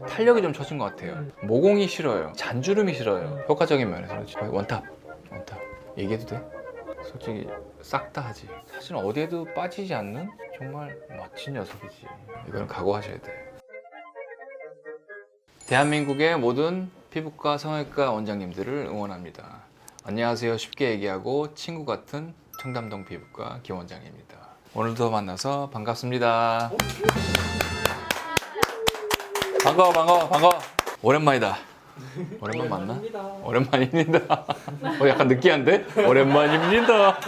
탄력이 좀 처진 것 같아요. 모공이 싫어요. 잔주름이 싫어요. 효과적인 면에서는 거의 원탑 얘기해도 돼? 솔직히 싹 다 하지. 사실 어디에도 빠지지 않는 정말 멋진 녀석이지. 이거는 각오하셔야 돼. 대한민국의 모든 피부과 성형외과 원장님들을 응원합니다. 안녕하세요. 쉽게 얘기하고 친구 같은 청담동 피부과 김 원장입니다. 오늘도 만나서 반갑습니다. 반가워. 오랜만이다. 오랜만 맞나? 오랜만입니다. 약간 느끼한데? 오랜만입니다.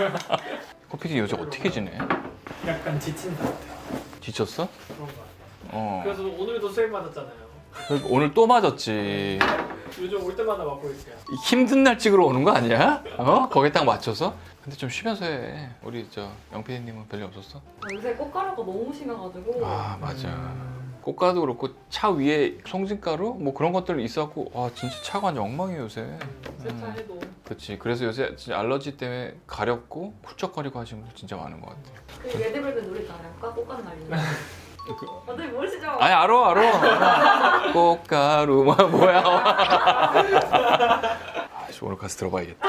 코피디 요새 어떻게 지내? 약간 지친 상태. 지쳤어? 그런 거 같아요. 그래서 오늘도 수액 맞았잖아요. 오늘 또 맞았지. 요즘 올 때마다 맞고 있어요. 힘든 날 찍으러 오는 거 아니야? 거기에 딱 맞춰서? 근데 좀 쉬면서 해. 우리 영PD님은 별일 없었어? 요새 꽃가루가 너무 심해가지고 아 맞아. 꽃가루도 그렇고 차 위에 송진가루 뭐 그런 것들 있어갖고 와 진짜 차가 완전 엉망이에요 요새. 세차해도. 그렇지. 그래서 요새 진짜 알러지 때문에 가렵고 훌쩍거리고 하시는 분들 진짜 많은 것 같아요. 그 레드벨벳 노래 있잖아요. 꽃가루 날리는 다들 모르시죠? 아니 알아. 꽃가루 뭐야? 오늘 가서 들어봐야겠다.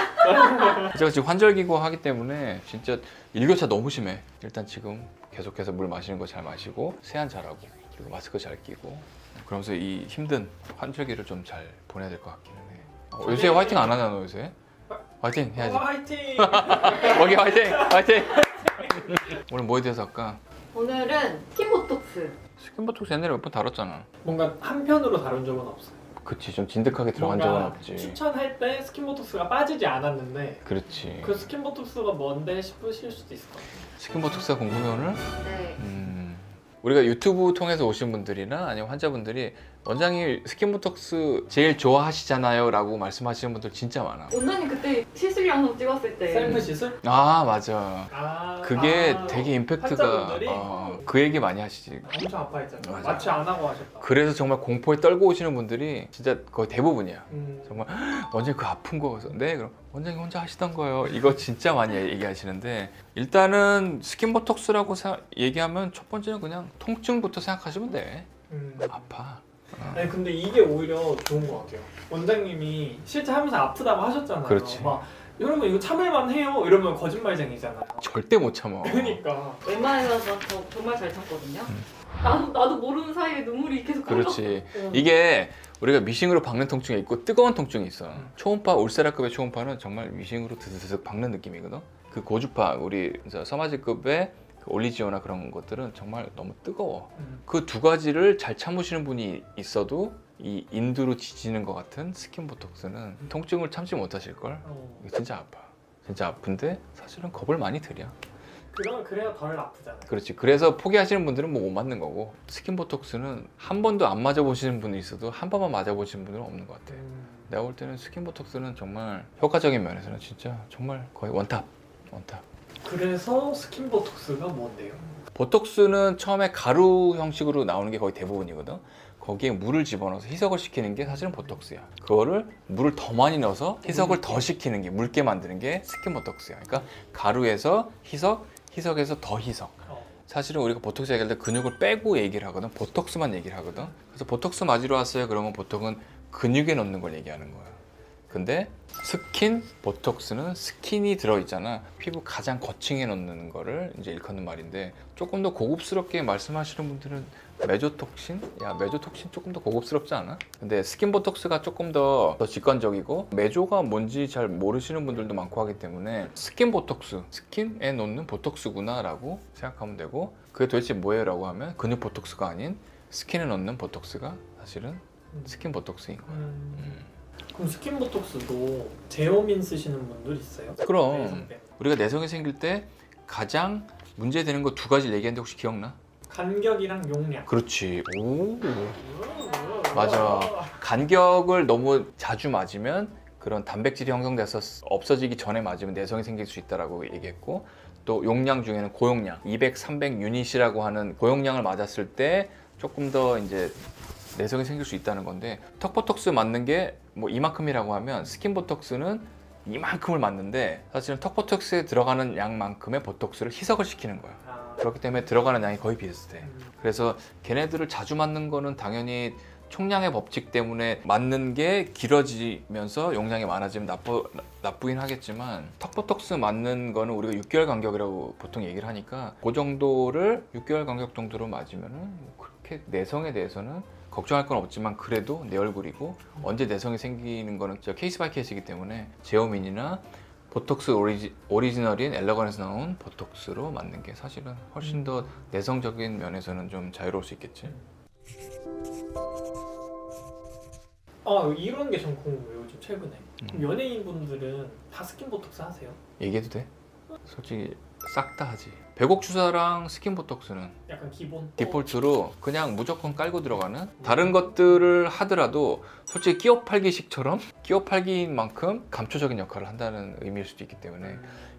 제가 지금 환절기고 하기 때문에 진짜 일교차 너무 심해. 일단 지금 계속해서 물 마시는 거 잘 마시고 세안 잘하고 그리고 마스크 잘 끼고 그러면서 이 힘든 환절기를 좀 잘 보내야 될 것 같기는 해. 요새 화이팅 안 하냐 너 요새? 화이팅 해야지. 화이팅! 거기 화이팅! 오늘 뭐에 대해서 할까? 오늘은 스킨보톡스. 스킨보톡스 옛날에 몇 번 다뤘잖아. 뭔가 한편으로 다룬 적은 없어요. 그치, 좀 진득하게 들어간 적은 뭔가 없지. 추천할 때 스킨보톡스가 빠지지 않았는데 그렇지. 그 스킨보톡스가 뭔데 싶으실 수도 있을 것 같아요. 스킨보톡스가 궁금해 오늘? 네. 우리가 유튜브 통해서 오신 분들이나 아니면 환자분들이 원장님 스킨보톡스 제일 좋아하시잖아요 라고 말씀하시는 분들 진짜 많아. 원장님 그때 시술 영상 찍었을 때 셀프 시술? 아 맞아. 그게 되게 임팩트가 환자분들이 그 얘기 많이 하시지. 엄청 아파했잖아요. 맞아. 마취 안 하고 하셨다. 그래서 정말 공포에 떨고 오시는 분들이 진짜 거의 대부분이야. 음. 정말 원장님 그 아픈 거 그래서 네 그럼 원장님 혼자 하시던 거예요. 이거 진짜 많이 얘기하시는데 일단은 스킨보톡스라고 얘기하면 첫 번째는 그냥 통증부터 생각하시면 돼. 아파. 아니 근데 이게 오히려 좋은 것 같아요. 원장님이 실제 하면서 아프다고 하셨잖아요. 그렇지. 막 여러분 이거 참을만 해요. 이러면 거짓말쟁이잖아요. 절대 못 참아. 그러니까. 웬만해서 저 정말 잘 참거든요. 나도 모르는 사이에 눈물이 계속 그렇지. 응. 이게 우리가 미싱으로 박는 통증이 있고 뜨거운 통증이 있어. 초음파, 울세라급의 초음파는 정말 미싱으로 드드득 박는 느낌이거든. 그 고주파, 우리 서마지급의 올리지오나 그런 것들은 정말 너무 뜨거워. 그 두 가지를 잘 참으시는 분이 있어도 이 인두로 지지는 것 같은 스킨보톡스는 통증을 참지 못하실걸? 이거 진짜 아파. 진짜 아픈데 사실은 겁을 많이 들여. 그래야 덜 아프잖아요. 그렇지. 그래서 포기하시는 분들은 뭐 못 맞는 거고 스킨보톡스는 한 번도 안 맞아보시는 분이 있어도 한 번만 맞아보시는 분은 없는 것 같아. 내가 볼 때는 스킨보톡스는 정말 효과적인 면에서는 진짜 정말 거의 원탑. 그래서 스킨보톡스가 뭔데요? 보톡스는 처음에 가루 형식으로 나오는 게 거의 대부분이거든. 거기에 물을 집어넣어서 희석을 시키는 게 사실은 보톡스야. 그거를 물을 더 많이 넣어서 희석을 더 시키는 게 묽게 만드는 게 스킨보톡스야. 그러니까 가루에서 희석에서 더 희석. 사실은 우리가 보톡스 얘기할 때 근육을 빼고 얘기를 하거든. 보톡스만 얘기를 하거든. 그래서 보톡스 맞으러 왔어요. 그러면 보통은 근육에 넣는 걸 얘기하는 거야. 근데 스킨 보톡스는 스킨이 들어있잖아. 피부 가장 거층에 넣는 거를 이제 일컫는 말인데 조금 더 고급스럽게 말씀하시는 분들은 메조톡신? 야 메조톡신 조금 더 고급스럽지 않아? 근데 스킨 보톡스가 조금 더 직관적이고 메조가 뭔지 잘 모르시는 분들도 많고 하기 때문에 스킨 보톡스, 스킨에 넣는 보톡스구나 라고 생각하면 되고 그게 도대체 뭐예요 라고 하면 근육 보톡스가 아닌 스킨에 넣는 보톡스가 사실은 스킨 보톡스인 거야. 그럼 스킨보톡스도 제오민 쓰시는 분들 있어요? 그럼 우리가 내성이 생길 때 가장 문제되는 거 두 가지 얘기했는데 혹시 기억나? 간격이랑 용량. 그렇지. 오. 맞아. 간격을 너무 자주 맞으면 그런 단백질이 형성돼서 없어지기 전에 맞으면 내성이 생길 수 있다라고 얘기했고 또 용량 중에는 고용량 200, 300 유닛이라고 하는 고용량을 맞았을 때 조금 더 이제 내성이 생길 수 있다는 건데 턱보톡스 맞는 게 뭐 이만큼이라고 하면 스킨보톡스는 이만큼을 맞는데 사실은 턱보톡스에 들어가는 양만큼의 보톡스를 희석을 시키는 거야. 그렇기 때문에 들어가는 양이 거의 비슷해. 그래서 걔네들을 자주 맞는 거는 당연히 총량의 법칙 때문에 맞는 게 길어지면서 용량이 많아지면 나쁘긴 하겠지만 턱보톡스 맞는 거는 우리가 6개월 간격이라고 보통 얘기를 하니까 그 정도를 6개월 간격 정도로 맞으면은 뭐 그렇게 내성에 대해서는 걱정할 건 없지만 그래도 내 얼굴이고 언제 내성이 생기는 거는 진짜 케이스 바이 케이스이기 때문에 제오민이나 보톡스 오리지널인 엘러건에서 나온 보톡스로 맞는 게 사실은 훨씬 더 내성적인 면에서는 좀 자유로울 수 있겠지. 이런 게 좀 궁금해요. 요즘 최근에 연예인 분들은 다 스킨 보톡스 하세요? 얘기해도 돼? 솔직히 싹 다 하지. 배곡 주사랑 스킨 보톡스는 약간 기본 디폴트로 그냥 무조건 깔고 들어가는, 다른 것들을 하더라도 솔직히 끼어 팔기식처럼 끼어 팔기인 만큼 감초적인 역할을 한다는 의미일 수도 있기 때문에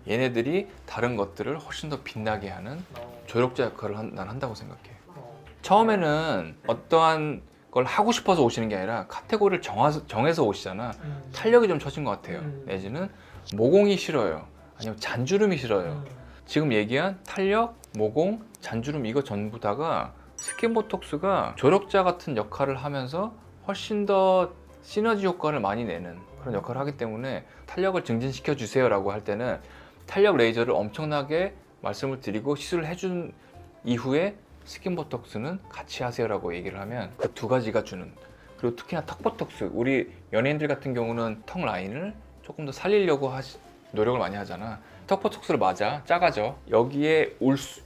얘네들이 다른 것들을 훨씬 더 빛나게 하는 조력자 역할을 난 한다고 생각해. 처음에는 어떠한 걸 하고 싶어서 오시는 게 아니라 카테고리를 정해서 오시잖아. 탄력이 좀 처진 것 같아요. 내지는 모공이 싫어요. 아니면 잔주름이 싫어요. 지금 얘기한 탄력, 모공, 잔주름 이거 전부 다가 스킨 보톡스가 조력자 같은 역할을 하면서 훨씬 더 시너지 효과를 많이 내는 그런 역할을 하기 때문에 탄력을 증진시켜 주세요 라고 할 때는 탄력 레이저를 엄청나게 말씀을 드리고 시술을 해준 이후에 스킨 보톡스는 같이 하세요 라고 얘기를 하면 그 두 가지가 주는, 그리고 특히나 턱 보톡스, 우리 연예인들 같은 경우는 턱 라인을 조금 더 살리려고 노력을 많이 하잖아. 턱 보톡스를 맞아 작아져. 여기에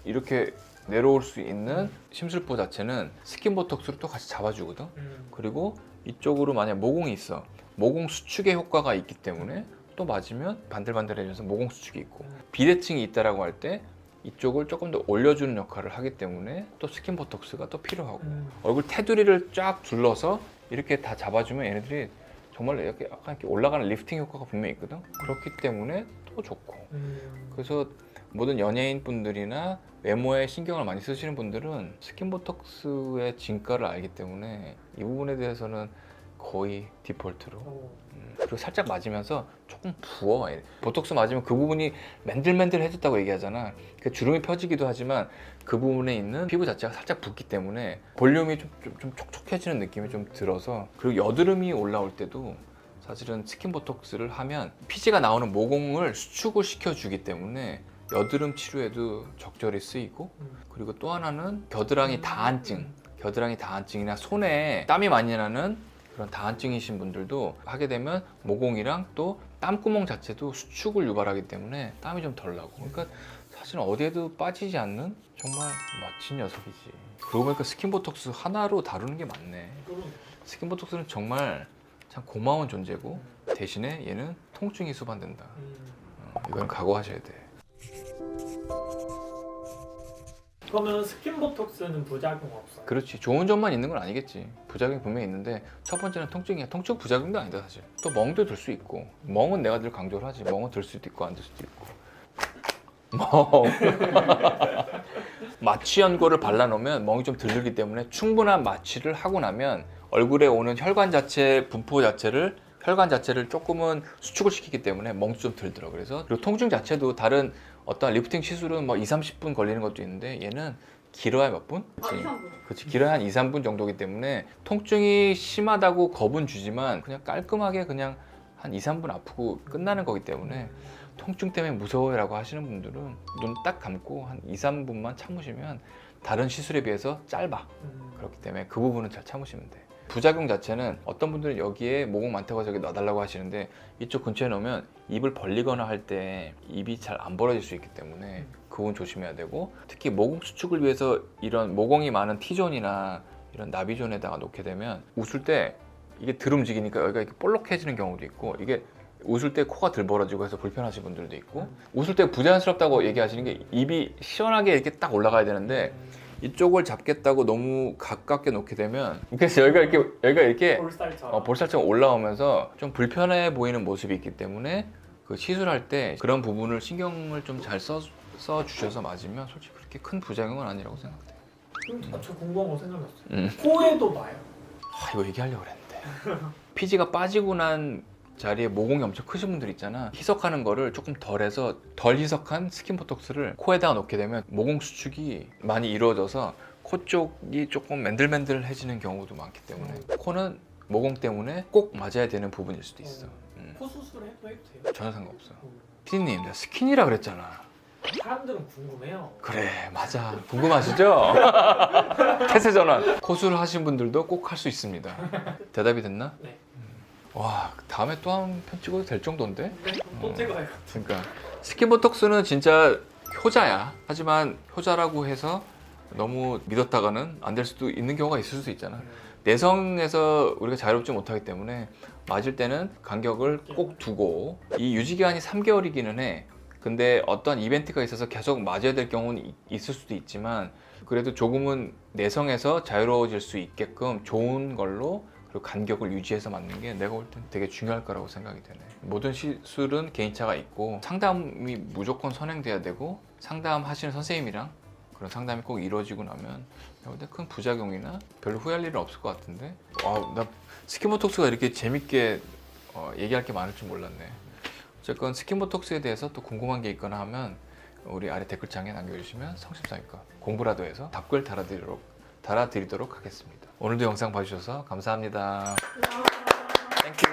이렇게 내려올 수 있는 심술보 자체는 스킨 보톡스로 또 같이 잡아주거든. 그리고 이쪽으로 만약 모공이 있어, 모공 수축의 효과가 있기 때문에 또 맞으면 반들반들해져서 모공 수축이 있고, 비대칭이 있다라고 할 때 이쪽을 조금 더 올려주는 역할을 하기 때문에 또 스킨 보톡스가 또 필요하고, 얼굴 테두리를 쫙 둘러서 이렇게 다 잡아주면 얘네들이 정말 이렇게 약간 이렇게 올라가는 리프팅 효과가 분명히 있거든. 그렇기 때문에 또 좋고. 그래서 모든 연예인 분들이나 외모에 신경을 많이 쓰시는 분들은 스킨 보톡스의 진가를 알기 때문에 이 부분에 대해서는 거의 디폴트로. 그리고 살짝 맞으면서 조금 부어. 보톡스 맞으면 그 부분이 맨들맨들해졌다고 얘기하잖아. 그 주름이 펴지기도 하지만 그 부분에 있는 피부 자체가 살짝 붓기 때문에 볼륨이 좀 촉촉해지는 느낌이 좀 들어서, 그리고 여드름이 올라올 때도 사실은 스킨 보톡스를 하면 피지가 나오는 모공을 수축을 시켜주기 때문에 여드름 치료에도 적절히 쓰이고, 그리고 또 하나는 겨드랑이 다한증이나 손에 땀이 많이 나는 그런 다한증이신 분들도 하게 되면 모공이랑 또 땀구멍 자체도 수축을 유발하기 때문에 땀이 좀 덜 나고, 그러니까 사실은 어디에도 빠지지 않는 정말 멋진 녀석이지. 그러고 보니까 스킨 보톡스 하나로 다루는 게 맞네. 스킨 보톡스는 정말 참 고마운 존재고, 대신에 얘는 통증이 수반된다. 이건 각오하셔야 돼. 그러면 스킨 보톡스는 부작용 없어요? 그렇지. 좋은 점만 있는 건 아니겠지. 부작용이 분명히 있는데 첫 번째는 통증이야. 통증 부작용도 아니다 사실. 또 멍도 들 수 있고, 멍은 내가 늘 강조를 하지. 멍은 들 수도 있고 안 들 수도 있고. 멍. 마취 연고를 발라놓으면 멍이 좀 들기 때문에 충분한 마취를 하고 나면 얼굴에 오는 혈관 자체를 조금은 수축을 시키기 때문에 멍도 좀 들더라. 그래서 그리고 통증 자체도 다른 어떤 리프팅 시술은 뭐 2-30분 걸리는 것도 있는데 얘는 길어야 몇 분? 2-3분. 그렇지. 길어야 한 2-3분 정도기 때문에 통증이 심하다고 겁은 주지만 그냥 깔끔하게 그냥 한 2-3분 아프고 끝나는 거기 때문에 통증 때문에 무서워요라고 하시는 분들은 눈 딱 감고 한 2-3분만 참으시면 다른 시술에 비해서 짧아. 그렇기 때문에 그 부분은 잘 참으시면 돼. 부작용 자체는 어떤 분들은 여기에 모공 많다고 저기 놔달라고 하시는데 이쪽 근처에 놓으면 입을 벌리거나 할 때 입이 잘 안 벌어질 수 있기 때문에 그 부분 조심해야 되고, 특히 모공 수축을 위해서 이런 모공이 많은 T존이나 이런 나비존에다가 놓게 되면 웃을 때 이게 덜 움직이니까 여기가 이렇게 볼록해지는 경우도 있고, 이게 웃을 때 코가 덜 벌어지고 해서 불편하신 분들도 있고, 웃을 때 부자연스럽다고 얘기하시는 게 입이 시원하게 이렇게 딱 올라가야 되는데 이쪽을 잡겠다고 너무 가깝게 놓게 되면, 그래서 여기가 이렇게 볼살처럼 올라오면서 좀 불편해 보이는 모습이 있기 때문에 그 시술할 때 그런 부분을 신경을 좀 잘 써 주셔서 맞으면 솔직히 그렇게 큰 부작용은 아니라고 생각돼요. 저 궁금한 거 생각났어요. 코에도 봐요? 이거 얘기하려고 그랬는데 피지가 빠지고 난 자리에 모공이 엄청 크신 분들 있잖아. 희석하는 거를 조금 덜해서 덜 희석한 스킨 보톡스를 코에다가 놓게 되면 모공 수축이 많이 이루어져서 코 쪽이 조금 맨들맨들해지는 경우도 많기 때문에 코는 모공 때문에 꼭 맞아야 되는 부분일 수도 있어. 코 수술을 해도 돼요? 전혀 상관없어. 피디님, 내가 스킨이라 그랬잖아. 사람들은 궁금해요. 그래, 맞아. 궁금하시죠? 태세 전환. 코술 하신 분들도 꼭 할 수 있습니다. 대답이 됐나? 네. 와, 다음에 또 한 편 찍어도 될 정도인데? 네, 또 찍어요. 그러니까 스킨보톡스는 진짜 효자야. 하지만 효자라고 해서 너무 믿었다가는 안 될 수도 있는 경우가 있을 수도 있잖아. 내성에서 우리가 자유롭지 못하기 때문에 맞을 때는 간격을 꼭 두고, 이 유지 기간이 3개월이기는 해. 근데 어떤 이벤트가 있어서 계속 맞아야 될 경우는 있을 수도 있지만, 그래도 조금은 내성에서 자유로워질 수 있게끔 좋은 걸로 그리고 간격을 유지해서 맞는 게 내가 볼 땐 되게 중요할 거라고 생각이 되네. 모든 시술은 개인차가 있고 상담이 무조건 선행돼야 되고, 상담하시는 선생님이랑 그런 상담이 꼭 이루어지고 나면 내가 볼 때 큰 부작용이나 별로 후회할 일은 없을 것 같은데. 나 스킨보톡스가 이렇게 재밌게 얘기할 게 많을 줄 몰랐네. 어쨌건 스킨보톡스에 대해서 또 궁금한 게 있거나 하면 우리 아래 댓글창에 남겨주시면 성심성의껏 공부라도 해서 답글 달아드리도록 하겠습니다. 오늘도 영상 봐주셔서 감사합니다. 땡큐.